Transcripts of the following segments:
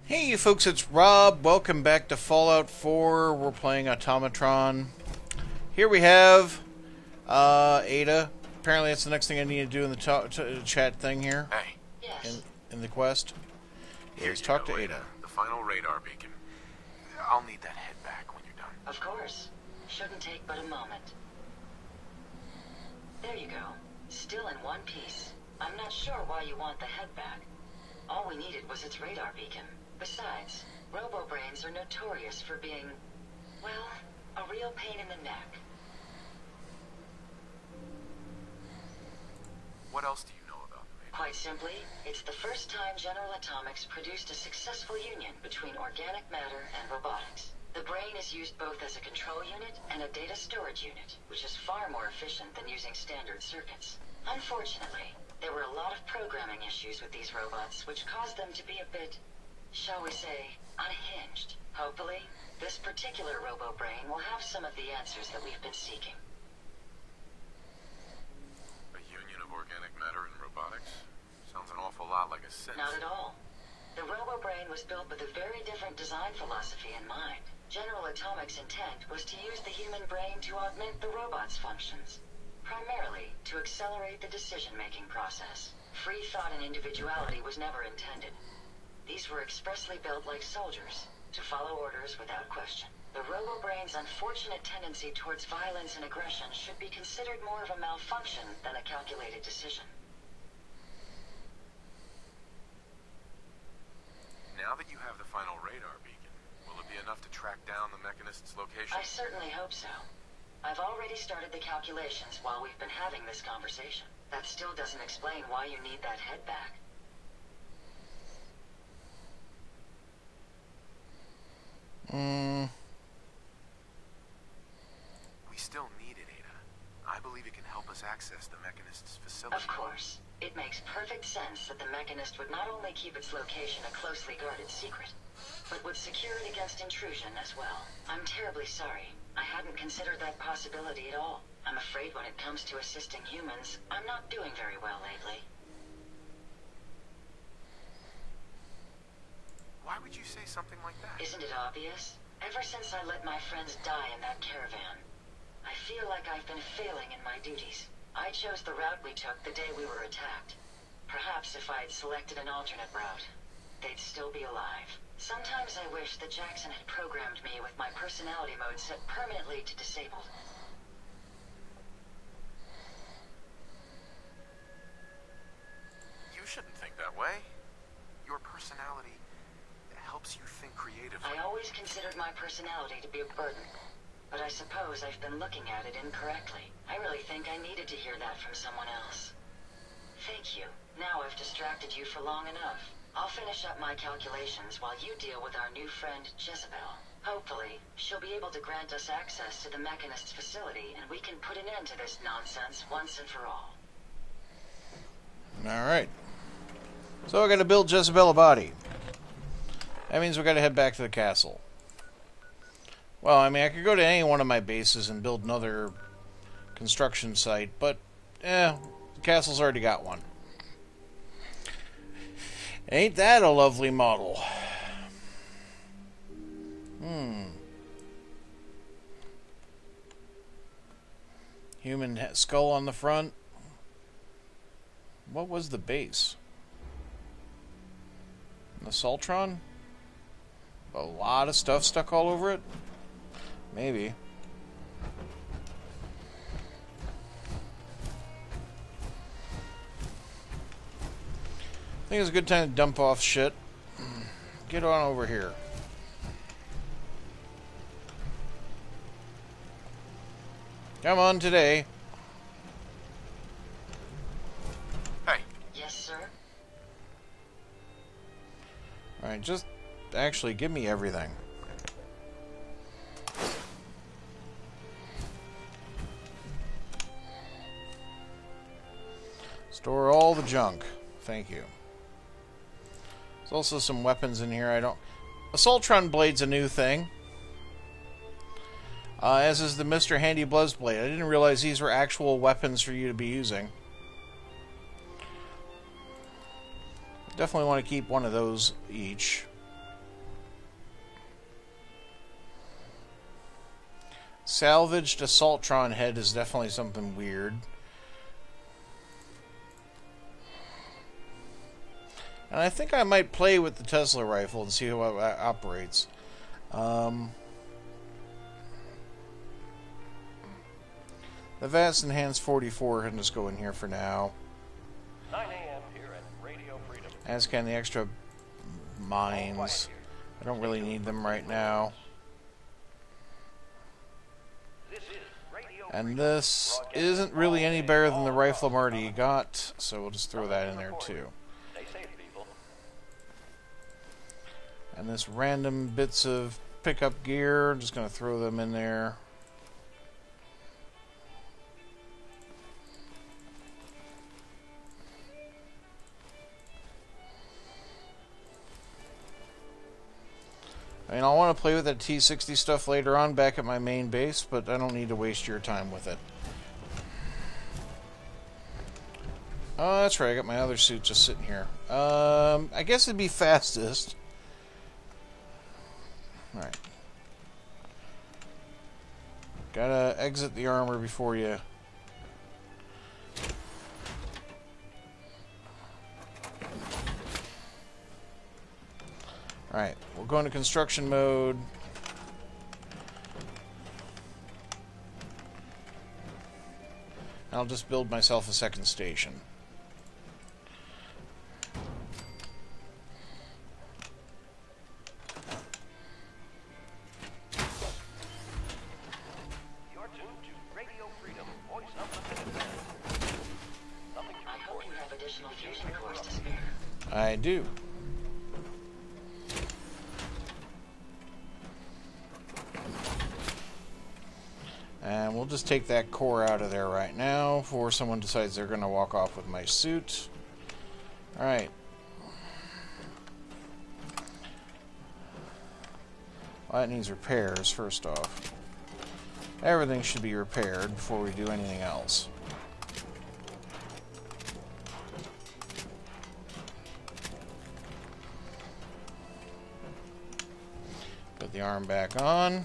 Hey folks, it's Rob. Welcome back to Fallout 4. We're playing Automatron. Here we have Ada. Apparently that's the next thing I need to do in the chat thing here. Hey. Yes. In the quest. Is talk to Ada. The final radar beacon. I'll need that head back when you're done. Of course. Shouldn't take but a moment. There you go. Still in one piece. I'm not sure why you want the head back. All we needed was its radar beacon. Besides, robo-brains are notorious for being, well, a real pain in the neck. What else do you know about them? Quite simply, it's the first time General Atomics produced a successful union between organic matter and robotics. The brain is used both as a control unit and a data storage unit, which is far more efficient than using standard circuits. Unfortunately, there were a lot of programming issues with these robots, which caused them to be a bit, shall we say, unhinged. Hopefully, this particular robo-brain will have some of the answers that we've been seeking. A union of organic matter and robotics? Sounds an awful lot like a synth. Not at all. The robo-brain was built with a very different design philosophy in mind. General Atomics' intent was to use the human brain to augment the robot's functions, primarily to accelerate the decision-making process. Free thought and individuality was never intended. These were expressly built like soldiers, to follow orders without question. The robo-brain's unfortunate tendency towards violence and aggression should be considered more of a malfunction than a calculated decision. Now that you have the final radar beacon, will it be enough to track down the Mechanist's location? I certainly hope so. I've already started the calculations while we've been having this conversation. That still doesn't explain why you need that head back. We still need it, Ada. I believe it can help us access the Mechanist's facility. Of course. It makes perfect sense that the Mechanist would not only keep its location a closely guarded secret, but would secure it against intrusion as well. I'm terribly sorry. I hadn't considered that possibility at all. I'm afraid when it comes to assisting humans, I'm not doing very well lately. Why would you say something like that? Isn't it obvious? Ever since I let my friends die in that caravan, I feel like I've been failing in my duties. I chose the route we took the day we were attacked. Perhaps if I had selected an alternate route, they'd still be alive. Sometimes I wish that Jackson had programmed me with my personality mode set permanently to disabled. You shouldn't think that way. Your personality helps you think creatively. I always considered my personality to be a burden, but I suppose I've been looking at it incorrectly. I really think I needed to hear that from someone else. Thank you. Now I've distracted you for long enough. I'll finish up my calculations while you deal with our new friend, Jezebel. Hopefully, she'll be able to grant us access to the Mechanist's facility, and we can put an end to this nonsense once and for all. Alright. So I gotta build Jezebel a body. That means we gotta head back to the castle. Well, I mean, I could go to any one of my bases and build another construction site, but, the castle's already got one. Ain't that a lovely model? Human skull on the front. What was the base? An Assaultron? A lot of stuff stuck all over it? Maybe. I think it's a good time to dump off shit. Get on over here. Come on today. Hey. Yes, sir? Alright, just actually give me everything. Store all the junk. Thank you. There's also some weapons in here. Assaultron Blade's a new thing. As is the Mr. Handy Bloods Blade. I didn't realize these were actual weapons for you to be using. Definitely want to keep one of those each. Salvaged Assaultron head is definitely something weird. And I think I might play with the Tesla rifle and see how it operates. The VATS Enhanced 44 can just go in here for now. 9 a.m. here at Radio Freedom. As can the extra mines. I don't really need them right now. And this isn't really any better than the rifle I'm already got, so we'll just throw that in there too. And this random bits of pickup gear, I'm just going to throw them in there. I mean, I'll want to play with that T-60 stuff later on back at my main base, but I don't need to waste your time with it. Oh, that's right, I got my other suit just sitting here. I guess it'd be fastest. Alright. Gotta exit the armor before you... Alright, we'll go into construction mode. I'll just build myself a second station. You're tuned to Radio Freedom, voice of the Minutemen. I hope you have additional fusion cores to spare. I do. And we'll just take that core out of there right now before someone decides they're going to walk off with my suit. Alright. Well, that needs repairs, first off. Everything should be repaired before we do anything else. Put the arm back on.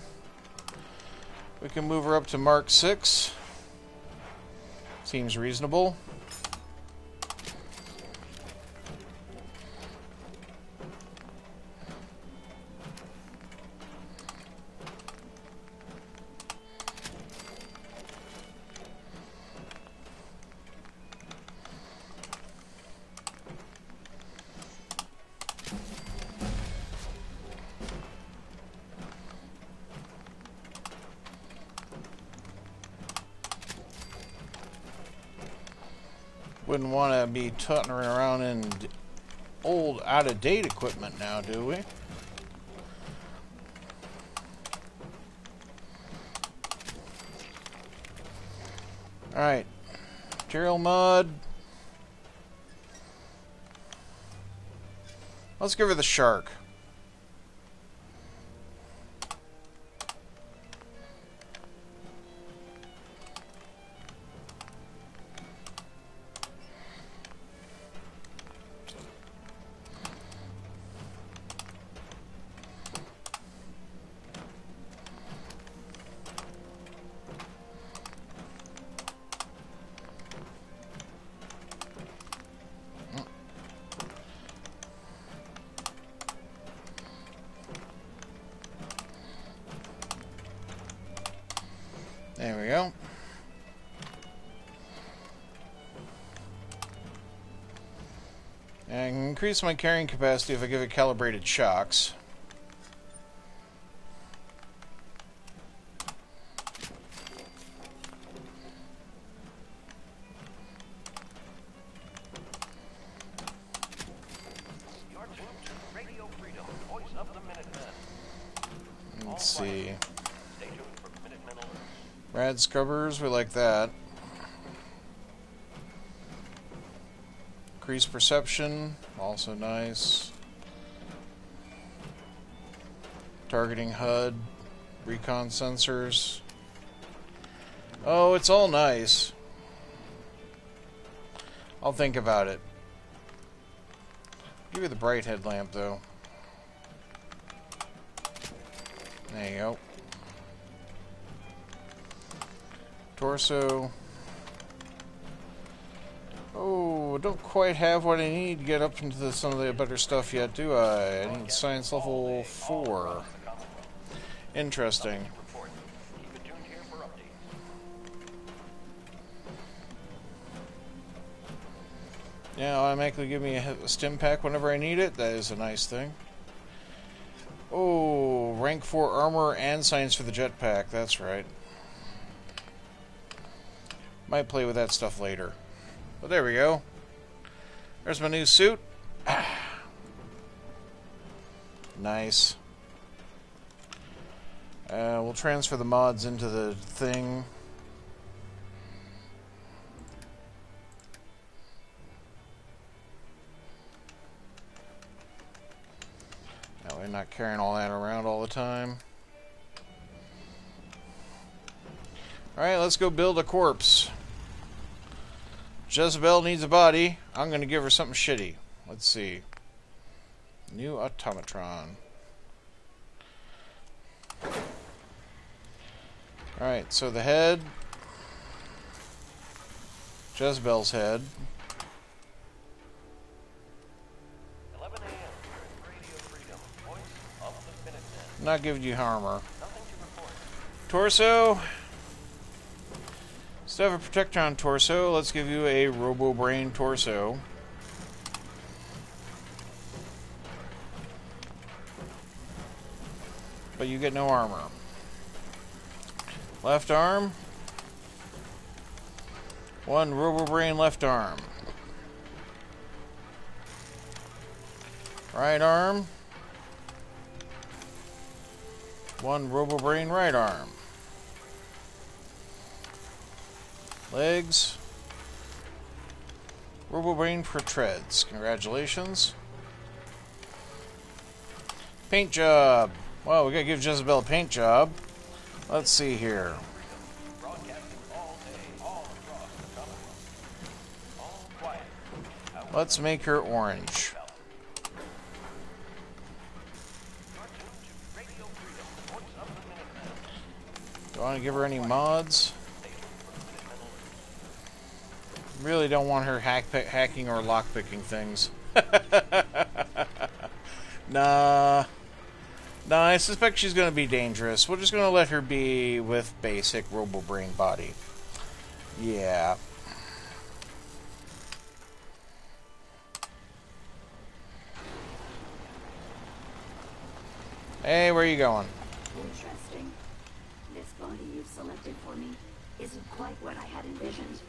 We can move her up to Mark 6. Seems reasonable. Wouldn't want to be tottering around in old, out-of-date equipment now, do we? Alright. Material mud. Let's give her the shark. There we go. And I can increase my carrying capacity if I give it calibrated shocks. You're tuned to Radio Freedom, voice of the Minutemen. Let's see. Stay tuned for Minutemen alerts. Rad scrubbers, we like that. Increased perception, also nice. Targeting HUD, recon sensors. Oh, it's all nice. I'll think about it. Give you the bright headlamp, though. There you go. torso. Oh, I don't quite have what I need to get up into some of the better stuff yet, do I? I need science level 4. Interesting. Report. Keep it tuned here for updates. Yeah, automatically give me a stim pack whenever I need it. That is a nice thing. Oh, rank 4 armor and science for the jetpack. That's right. Might play with that stuff later. But there we go. There's my new suit. Nice. We'll transfer the mods into the thing. That way I'm not carrying all that around all the time. Alright, let's go build a corpse. Jezebel needs a body. I'm going to give her something shitty. Let's see. New Automatron. Alright, so the head. Jezebel's head. 11 a.m. Radio Freedom. Voice of the Minutemen. Not giving you armor. Nothing to report. Torso. Instead of a Protectron torso, let's give you a Robo-Brain torso. But you get no armor. Left arm. 1 Robo-Brain left arm. Right arm. 1 Robo-Brain right arm. Legs. Robo-Brain for treads. Congratulations. Paint job. Well, we gotta give Jezebel a paint job. Let's see here. Broadcasting all day, all across the Commonwealth. All quiet. Let's make her orange. You're tuned to Radio Freedom, the voice of the Minutemen. Do I want to give her any mods? Really don't want her hacking or lockpicking things. Nah. Nah, I suspect she's going to be dangerous. We're just going to let her be with basic Robo-Brain body. Yeah. Hey, where are you going? Interesting. This body you've selected for me isn't quite what I had envisioned,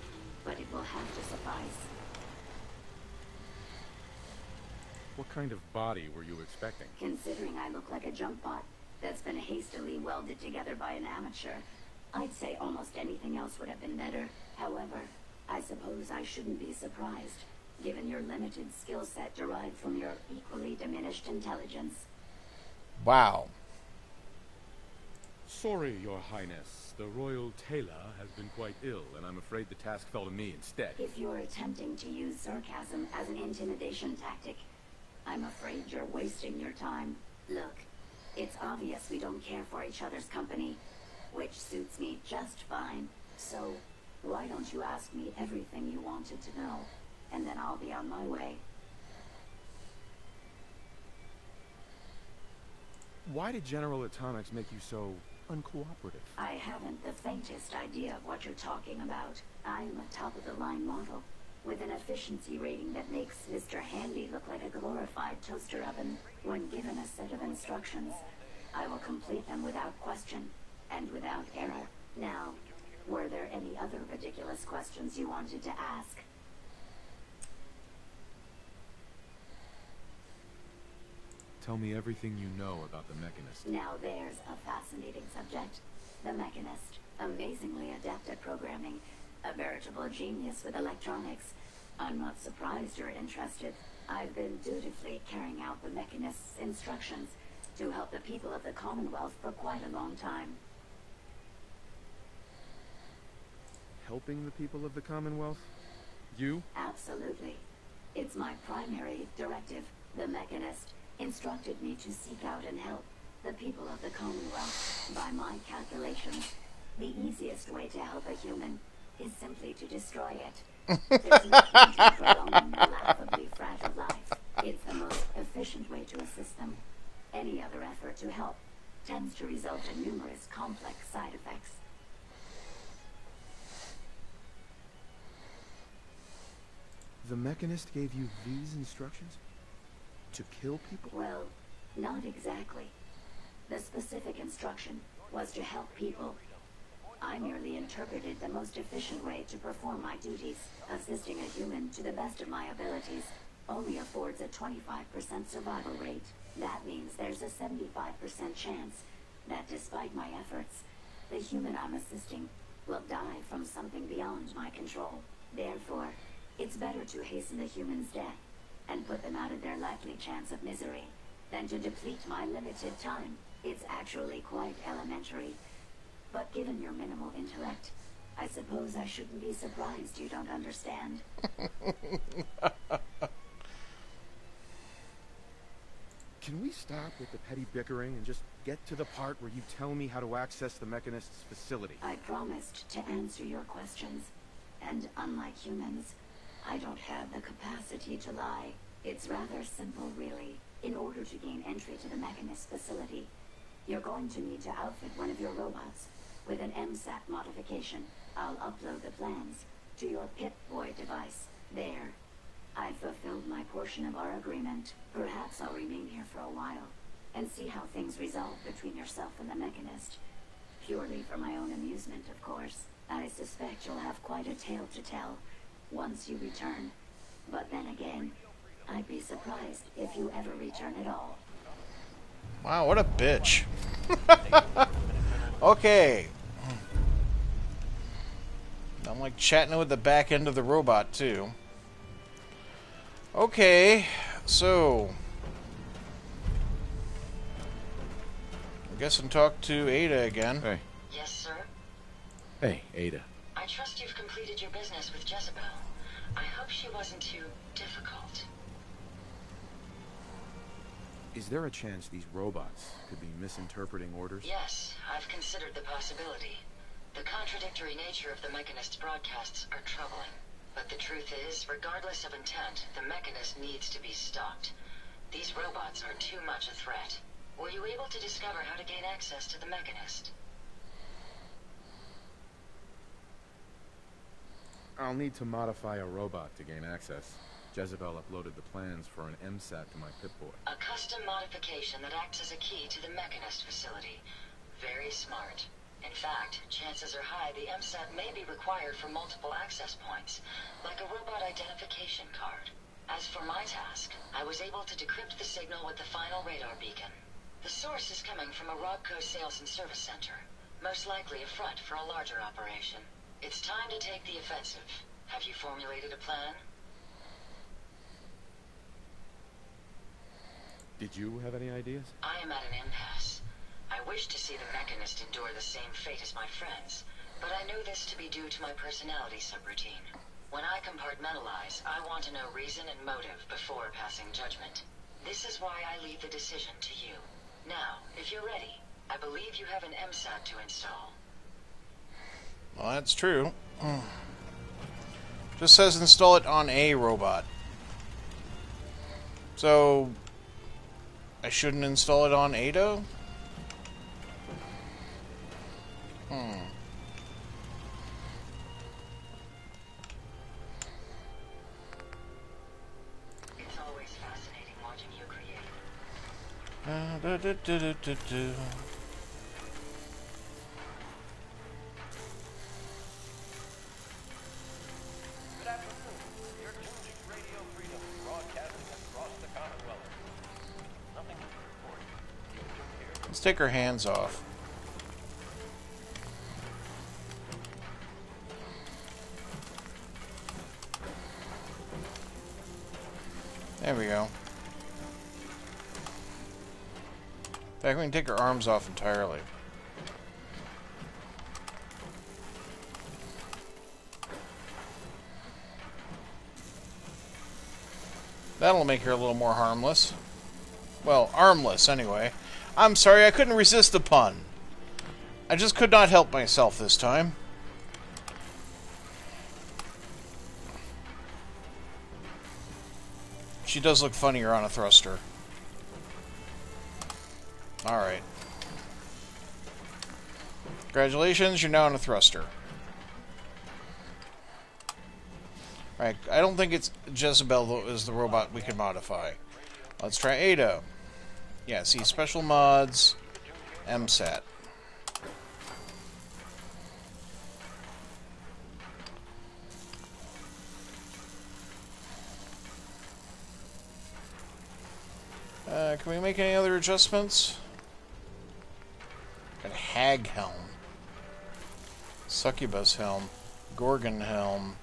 but it will have to suffice. What kind of body were you expecting? Considering I look like a junk bot that's been hastily welded together by an amateur, I'd say almost anything else would have been better. However, I suppose I shouldn't be surprised, given your limited skill set derived from your equally diminished intelligence. Wow. Sorry, Your Highness. The Royal Tailor has been quite ill, and I'm afraid the task fell to me instead. If you're attempting to use sarcasm as an intimidation tactic, I'm afraid you're wasting your time. Look, it's obvious we don't care for each other's company, which suits me just fine. So, why don't you ask me everything you wanted to know, and then I'll be on my way. Why did General Atomics make you so uncooperative? I haven't the faintest idea of what you're talking about. I'm a top-of-the-line model, with an efficiency rating that makes Mr. Handy look like a glorified toaster oven. When given a set of instructions, I will complete them without question, and without error. Now, were there any other ridiculous questions you wanted to ask? Tell me everything you know about the Mechanist. Now there's a fascinating subject. The Mechanist, amazingly adept at programming, a veritable genius with electronics. I'm not surprised you're interested. I've been dutifully carrying out the Mechanist's instructions to help the people of the Commonwealth for quite a long time. Helping the people of the Commonwealth? You? Absolutely. It's my primary directive. The Mechanist instructed me to seek out and help the people of the Commonwealth. By my calculations, The easiest way to help a human is simply to destroy it. There's no point in prolonging a laughably fragile life. It's the most efficient way to assist them. Any other effort to help tends to result in numerous complex side effects. The Mechanist gave you these instructions? To kill people? Well, not exactly. The specific instruction was to help people. I merely interpreted the most efficient way to perform my duties. Assisting a human to the best of my abilities only affords a 25% survival rate. That means there's a 75% chance that despite my efforts, the human I'm assisting will die from something beyond my control. Therefore, it's better to hasten the human's death and put them out of their likely chance of misery than to deplete my limited time. It's actually quite elementary. But given your minimal intellect, I suppose I shouldn't be surprised you don't understand. Can we stop with the petty bickering and just get to the part where you tell me how to access the Mechanist's facility? I promised to answer your questions, and unlike humans, I don't have the capacity to lie. It's rather simple, really. In order to gain entry to the Mechanist facility, you're going to need to outfit one of your robots with an MSAT modification. I'll upload the plans to your Pip-Boy device. There. I've fulfilled my portion of our agreement. Perhaps I'll remain here for a while and see how things resolve between yourself and the Mechanist. Purely for my own amusement, of course. I suspect you'll have quite a tale to tell once you return. But then again, I'd be surprised if you ever return at all. Wow, what a bitch. Okay. I'm like chatting with the back end of the robot, too. Okay, so I guess I'll talk to Ada again. Hey. Yes, sir? Hey, Ada. I trust you've completed your business with Jezebel. I hope she wasn't too difficult. Is there a chance these robots could be misinterpreting orders? Yes, I've considered the possibility. The contradictory nature of the Mechanist's broadcasts are troubling. But the truth is, regardless of intent, the Mechanist needs to be stopped. These robots are too much a threat. Were you able to discover how to gain access to the Mechanist? I'll need to modify a robot to gain access. Jezebel uploaded the plans for an MSAT to my Pip-Boy. A custom modification that acts as a key to the Mechanist facility. Very smart. In fact, chances are high the MSAT may be required for multiple access points, like a robot identification card. As for my task, I was able to decrypt the signal with the final radar beacon. The source is coming from a Robco sales and service center, most likely a front for a larger operation. It's time to take the offensive. Have you formulated a plan? Did you have any ideas? I am at an impasse. I wish to see the Mechanist endure the same fate as my friends, but I know this to be due to my personality subroutine. When I compartmentalize, I want to know reason and motive before passing judgment. This is why I leave the decision to you. Now, if you're ready, I believe you have an MSAT to install. Well, that's true. Just says install it on a robot. So, I shouldn't install it on Ada? It's always fascinating watching you create. Good afternoon. You're tuned to Radio Freedom, broadcasting across the Commonwealth. Nothing to report. You here. Let's take our hands off. There we go. In fact, we can take our arms off entirely. That'll make her a little more harmless. Well, armless, anyway. I'm sorry, I couldn't resist the pun. I just could not help myself this time. She does look funnier on a thruster. Alright. Congratulations, you're now on a thruster. Alright, I don't think it's Jezebel is the robot we can modify. Let's try Ada. Yeah, see, special mods, MSAT. Can we make any other adjustments? Got a Hag helm. Succubus helm. Gorgon helm.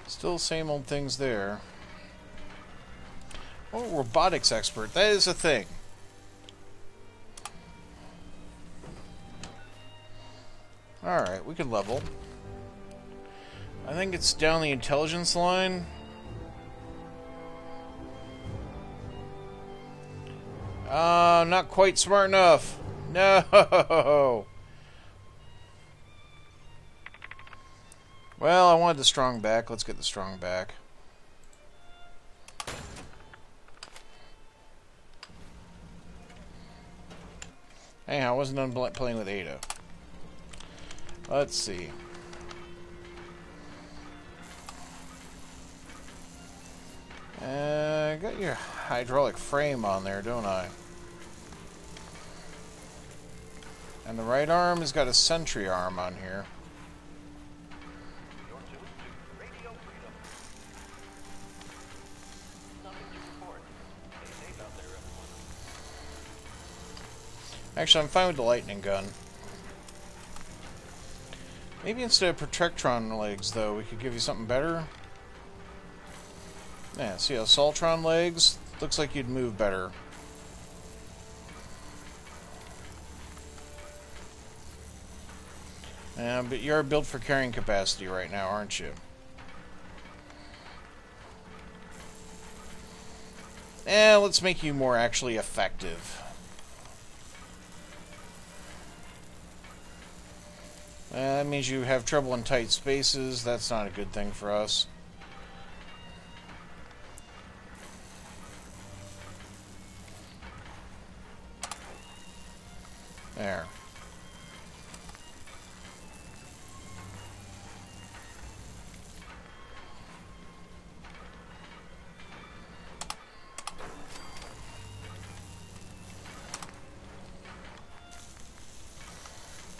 Still same old things there. Oh, robotics expert. That is a thing. Alright, we can level. I think it's down the intelligence line. Not quite smart enough. No! Well, I wanted the strong back. Let's get the strong back. Anyhow, I wasn't done playing with Ada. Let's see. I got your hydraulic frame on there, don't I? And the right arm has got a sentry arm on here. You're tuned to Radio Freedom. Nothing to report. Stay safe out there, everyone. Actually, I'm fine with the lightning gun. Maybe instead of Protectron legs, though, we could give you something better. Yeah, see, Assaultron legs? Looks like you'd move better. But you're built for carrying capacity right now, aren't you? Let's make you more actually effective. That means you have trouble in tight spaces. That's not a good thing for us. There.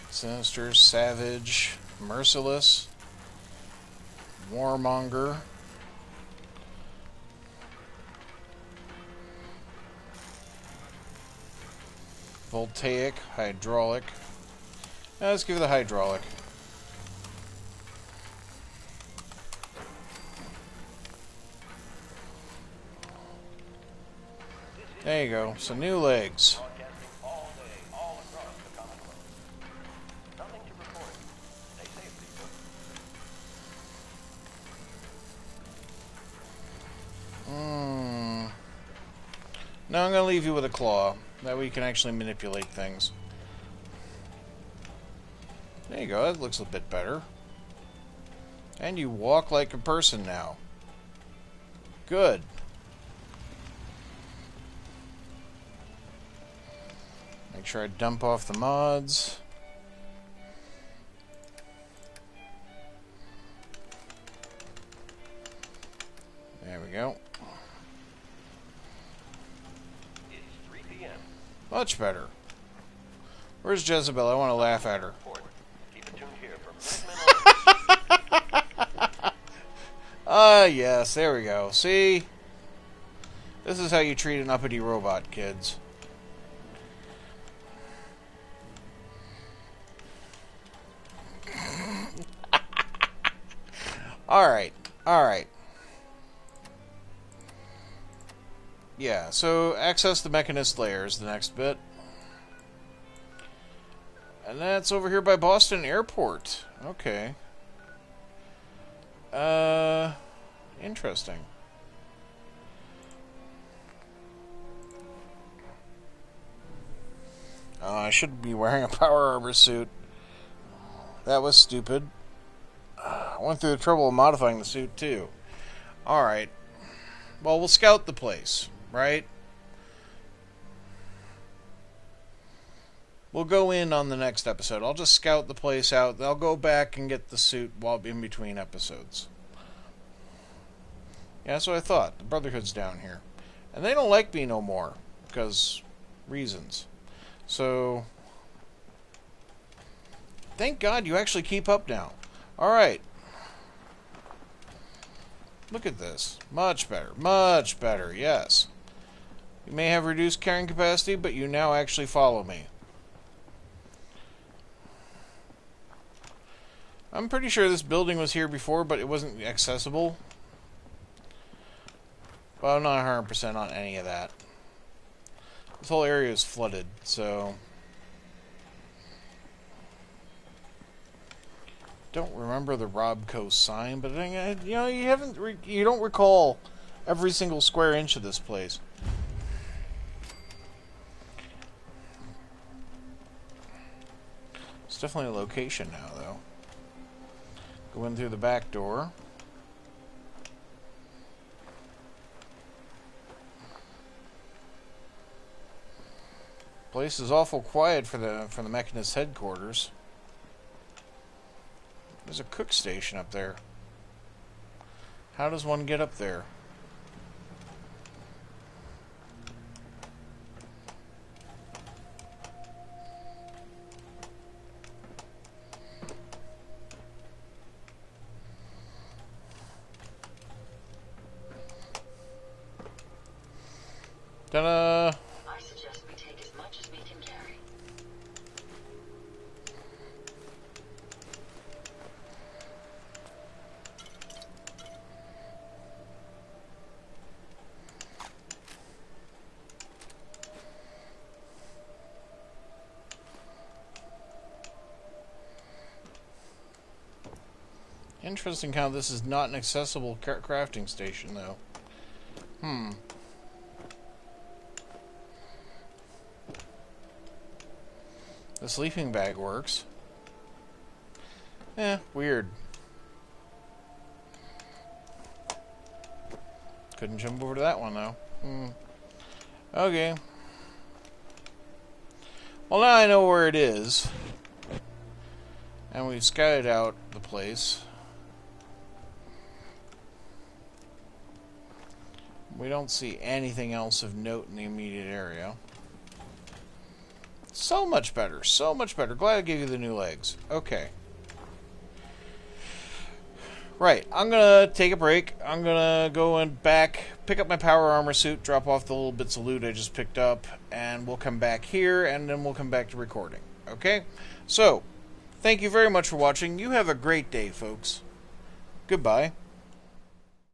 Sinister, savage, merciless, warmonger. Voltaic, hydraulic. Now let's give it the hydraulic. There you go. So new legs. Broadcasting all day, all across the Commonwealth. Nothing to report. Stay safe, people. Now I'm going to leave you with a claw. That way you can actually manipulate things. There you go. That looks a bit better. And you walk like a person now. Good. Make sure I dump off the mods. There we go. It's 3 p.m. Much better. Where's Jezebel? I want to laugh at her. Report. Keep it tuned here for Madman. Yes, there we go. See? This is how you treat an uppity robot, kids. Alright, alright. Yeah, so access the Mechanist layer is the next bit. And that's over here by Boston Airport. Okay. Interesting. should be wearing a power armor suit. That was stupid. I went through the trouble of modifying the suit, too. Alright. Well, we'll scout the place, right? We'll go in on the next episode. I'll just scout the place out. I'll go back and get the suit while in between episodes. Yeah, that's what I thought. The Brotherhood's down here. And they don't like me no more. Because reasons. So, thank God you actually keep up now. Alright. Look at this. Much better. Much better, yes. You may have reduced carrying capacity, but you now actually follow me. I'm pretty sure this building was here before, but it wasn't accessible. But I'm not 100% on any of that. This whole area is flooded, so... Don't remember the Robco sign, but you know, you don't recall every single square inch of this place. It's definitely a location now, though. Go in through the back door. Place is awful quiet for the Mechanist headquarters. There's a cook station up there. How does one get up there? Ta-da! I suggest we take as much as we can carry. Interesting how this is not an accessible crafting station, though. The sleeping bag works. Weird. Couldn't jump over to that one, though. Okay. Well, now I know where it is. And we've scouted out the place. We don't see anything else of note in the immediate area. So much better. So much better. Glad I gave you the new legs. Okay. Right. I'm going to take a break. I'm going to go and pick up my power armor suit, drop off the little bits of loot I just picked up, and we'll come back here, and then we'll come back to recording. Okay? So, thank you very much for watching. You have a great day, folks. Goodbye.